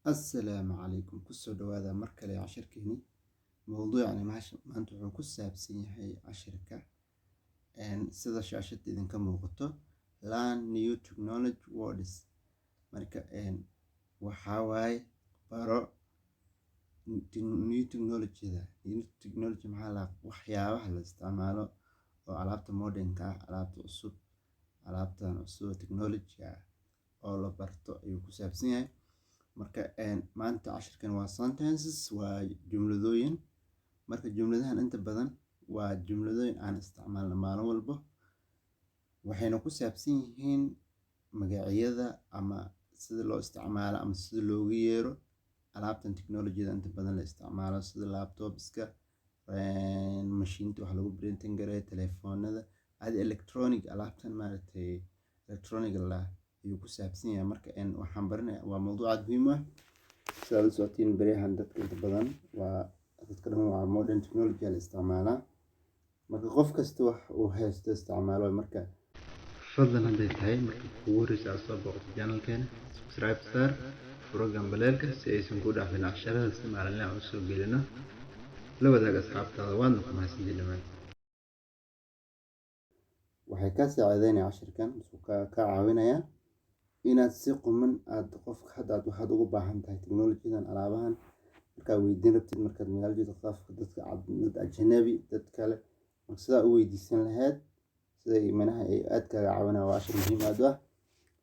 السلام عليكم كسو دوادا مركلي عشركيني موضوع يعني ما انتو كساب سينيحي عشركة سيدا شاشة إذن كموقتو Learn New Technology Words مركا وحاواي بارو New Technology ذا New Technology محالا وحياوة الاستعمالو وعلابتا مودرنكا علابتا أصول علابتا أصول تكنولوجيا oo la barto ayuu ku saabsan yahay marka maanta cashirkan waa sentences waa jumladooyin marka jumladahan inta badan waa jumladooyin aan isticmaalno maalin walba waxayna ku saabsan yihiin magacyada ama sida loo isticmaalo ama sida loogu yeero alaabtan technology-da inta badan la isticmaalo sida laptopska mashiinta wax lagu printing gareeyo telefoonada adi electronic alaabtan maaragtay electronic la ayuu ku saabsan yahay marka waxaan baranayaa waa mowduuc aad muhiim ah sida la socotiin bariyahan dadka inta badan waa dadka dhan waa modern technology la isticmaalaa marka qof kasta wax uu haysto isticmaalo marka fadlan hadday tahay marka kugu horeysa soo booqato channelkeena subscribe star program baleelka si aysan ku dhaafin casharada si maalinle ah u soo gelino la wadaag asxaabtaada waadna ku mahadsantihiin dhammaan waxay ka saacideynayaan cashirkan ka caawinayaa inaad si quman aad qofka hadda waxaad ugu baahan tahay technology-dan alaabahan markaad weydiin rabtid markaad magaalada qofka dadka ajnabi dad kale marka sidaa u weydiisan lahayd sida manaha ay aad kaaga caawinaya waa cashir muhiim aad ah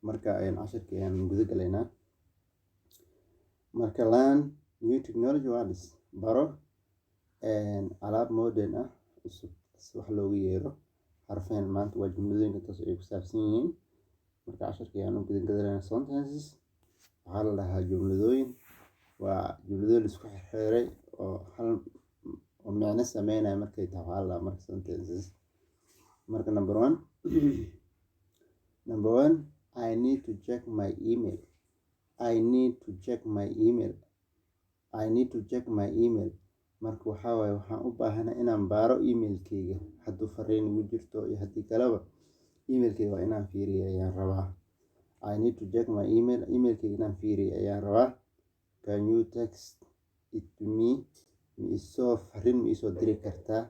marka cashirka ayaan guda galaynaa marka learn new technology words baro alaab modern ah cusub wax loogu yeero xarfeen maanta waa jumladooyinka taas ay ku saabsan yihiin marka cashirka ayaan u gudagalaynaa sentences waxaa la dhahaa jumladooyin waa jumladooyin la isku xirxiray oo hal oo micno sameynaya markay tahay waxaa la dhahaa marka sentences marka number one I need to check my email marka waxaa waaye waxaan u baahanahay inaan baaro emailkayga hadduu fariin igu jirto iyo haddii kaleba emailkayga waa inaan fiiriyo ayaan rabaa I need to check my emailkayga inaan fiiriyo ayaan rabaa can you text it to me fariin ma isoo diri kartaa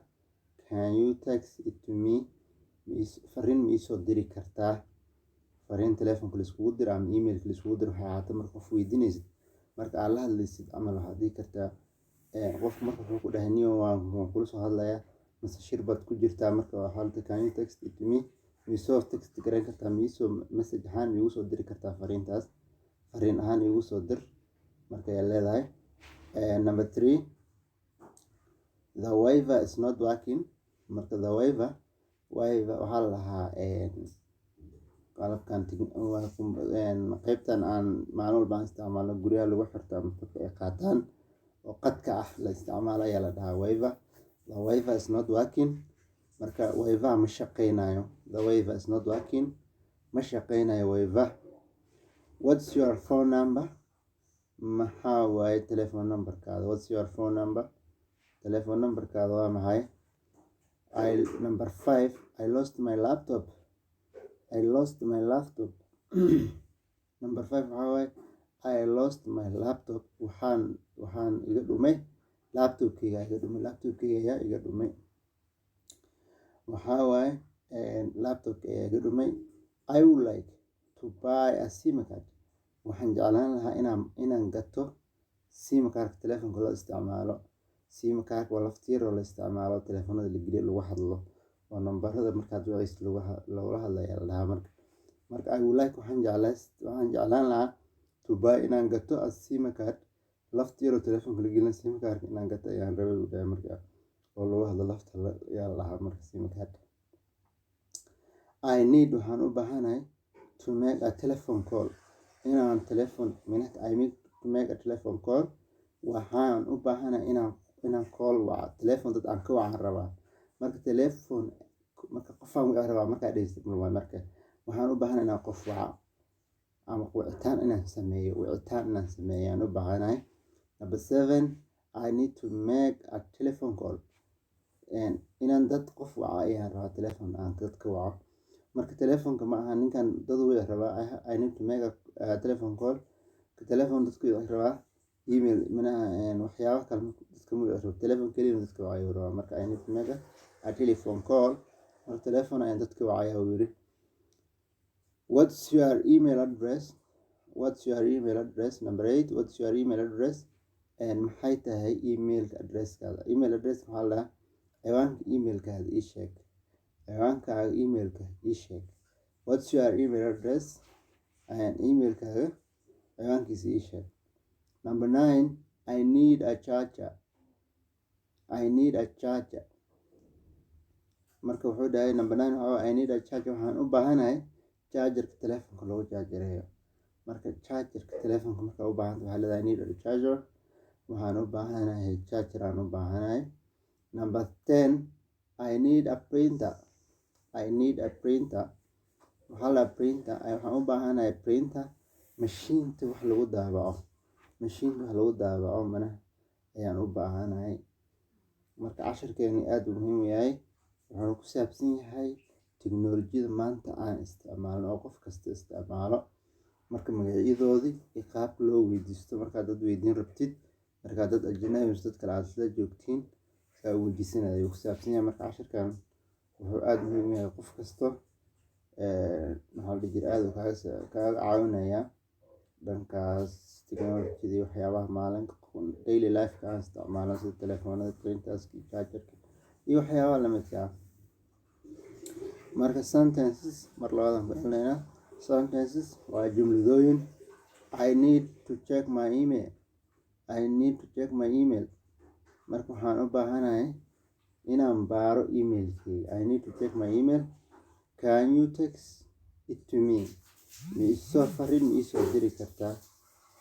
can you text it to me fariin ma isoo diri kartaa fariin telefoonka laiskugu diro ama emailka laiskugu diro waxay ahaatay marka qof weydiinaysid marka aad la hadlaysid camal waxaad dhihi kartaa qofku marka wuxuu ku dhahay niyo waan kula soo hadlayaa mise shir baad ku jirtaa marka waxaa la can you text it to me misoo text garan kartaa misoo message ahaan igu soo diri kartaa fariintaas fariin ahaan igu soo dir marka ay leedahay number 3 the Wi-Fi is not working marka the Wi-Fi waxaa la lahaa qalabkan qaybtan aan maalin walba isticmaalno guryaha lagu xirto ama dadka ay qaataan oo qadka ah la isticmaalo ayaa la dhahaa Wi-Fi the Wi-Fi is not working marka Wi-Fi ma shaqeynayo the Wi-Fi is not working ma shaqeynayo Wi-Fi what's your phone number maxaa waaye telephone numberkaada what's your phone number telephone numberkaada waa maxay number 5 I lost my laptop number 5 waxaa waaye I lost my laptop waxaan iga dhumay laptopkayga ayaa iga dhumay waxaa waaye laptopka ayaa iga dhumay I would like to buy a SIM card waxaan jeclaan lahaa inaan gato SIM card telefoonka loo isticmaalo SIM card waa laftiiroo la isticmaalo telefoonada la geliyo lagu hadlo waa nambarada markaad wacaysid lagula hadlaya la dhahaa marka I would like waxaan jeclaan lahaa to buy inaan gato a SIM card laftiiroo telefoonka la gelin SIM card inaan gato ayaan rabay u dhahay marka oo lagu hadlo lafta ayaa la dhahaa marka SIM card I need waxaan u baahanahay to make a telephone call inaan I need to make a telephone call waxaan u baahanahay inaan call waca telefoon dad aan ka wacan rabaa marka telefoon marka qofaan wicii rabaa markaa dhegeysid marka waxaan u baahanahay inaan qof waca ama wicitaan inaan sameeyo ayaan u baahanahay number 7 I need to make a telephone call inaan dad qof waca ayaan rabaa telefoon aan dad ka waco marka telefoonka ma aha ninkan dad wici rabaa I need to make a telephone call telefoon dadku wici rabaa email waxyaabo kale dadka ma rabo telephone kaliya dadka wacay rabo marka I need to make a telephone call or telephone ayaan dadka wacay uu yiri what's your email address number 8 what's your email address maxay tahay email addresskaada maxaa la ciwaanka emailkaada ii sheeg ciwaankaaga emailka ii sheeg what's your email address emailkaaga ciwaankiisa ii sheeg number 9 I need a charger marka wuxuu dhahay number 9 I need a charger waxaan u baahanahay chargerka telefoonka lagu chargereeyo marka chargerka telefoonka marka u baahan tahay I need a charger waxaan u baahanahay charger aan u baahanahay number 10 I need a printer waxaa la printer waxaan u baahanahay printer mashiinta wax lagu daabaco mana ayaan u baahanahay marka casharkeeni aad u muhiim yahay wuxuu ku saabsan yahay tiknoolajiyada maanta aan isticmaalno oo qof kasta isticmaalo marka magacyadoodii iyo qaabka loo weydiisto marka dad weydiin rabtid marka dad ajnabi dad kale aad isla joogtiin saa weydiisanaya ku saabsan yahay marka casharkan wuxuu aad muhiim yahay qof kasta maxaa la dhihi aad kaaga caawinaya dhankaas tiknoolajiyada iyo waxyaabaha maalinka daily life ka aan isticmaalno sida telefoonada printers chargerka iyo waxyaabaha la midka ah marka sentences mar labaad aan bixinaynaa sentences waa jumladooyin I need to check my email marka waxaan u baahanahay inaan baaro emailkayga I need to check my email can you text it to me fariin ma isoo diri kartaa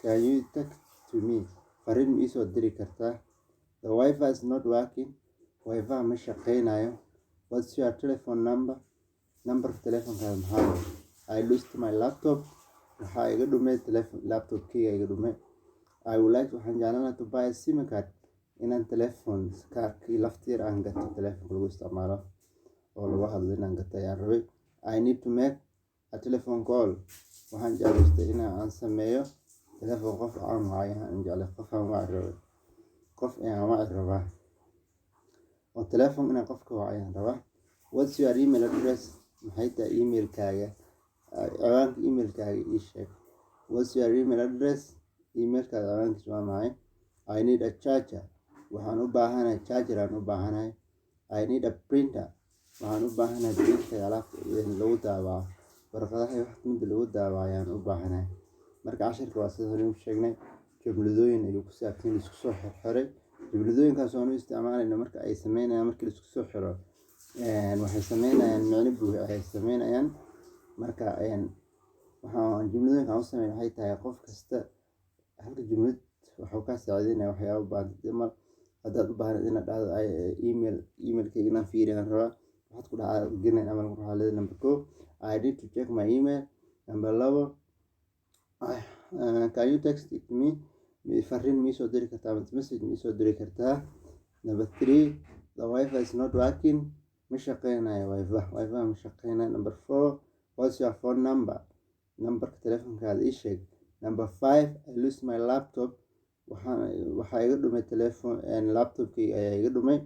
can you text to me fariin ma isoo diri kartaa the wifi is not working wifi ma shaqeynayo what's your telephone numberka telefoonkaada maxaa I lost my laptop waxaa iga dhumay laptopkayga iga dhumay I would like waxaan jeclaan lahaa to buy a SIM card inaan telefoon kaarkii laftiir aan gato telefoonka lagu isticmaalo oo lagu hadlo inaan gato ayaan rabay I need to make a telephone call waxaan jeclaystay inaan sameeyo telefoon qof aan wacay qof aan waci rabaa oo telefoon inaan qofka wacayaan rabaa what's your email address maxay tahay emailkaaga ciwaanka emailkaaga ii sheeg what's your email address emailkaaga ciwaankiisa waa maxay I need a charger waxaan u baahanahay charger aan u baahanahay I need a printer waxaan u baahanahay printer alaabta lagu daabaco warqadaha wax mid lagu daabaco ayaan u baahanahay marka casharka waa sida hore u sheegnay jumladooyin ayuu ku saabsan isku soo xirxiray jumladooyinkaas oo aan isticmaalayno marka ay sameynayaan markii la isku soo xiro waxay sameynayaan macno buuxa ay sameynayaan marka waxaan jumladooyinka u sameeyay waxay tahay qof kasta halka jumlad wuxuu ka saacideynaya waxyaabo badan hadaad u baahan inaad dhahdo emailkayga inaan fiiriyaan rabaa waxaad ku dhaca gelin amal waxaa leedahay number 2 I need to check my email number 2 can you text it to me fariin ma isoo diri kartaa message ma isoo diri kartaa number 3 the wifi is not working ma shaqeynayo wifi ma shaqeynayo number 4 what's your phone numberka telefoonkaada ii sheeg number 5 I lost my laptop waxaa iga dhumay laptopkayga ayaa iga dhumay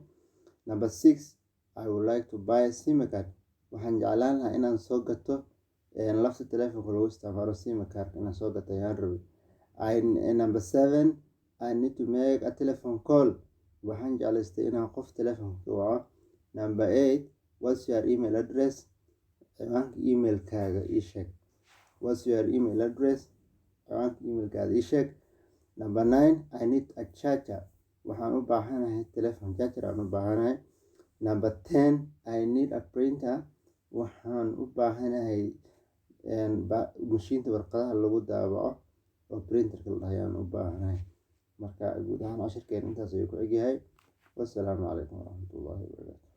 number 6 I would like to buy a SIM card waxaan jeclaan lahaa inaan soo gato lafta telefoonka lagu isticmaalo SIM card inaan soo gato ayaan rabay number 7 I need to make a telephone call waxaan jeclaystay inaan qof telefoonka waco number 8 what's your email address ciwaanka emailkaaga ii sheeg what's your email address ciwaanka emailkaaga ii sheeg number 9 I need a charger waxaan u baahanahay telephone charger aan u baahanahay number 10 I need a printer waxaan u baahanahay mashiinta warqadaha lagu daabaco oo printerka la dhahay aan u baahanahay marka guud ahaan casharkeen intaas ayuu ku egyahay wassalaamu calaykum waraxmatullaahi wabarakaatu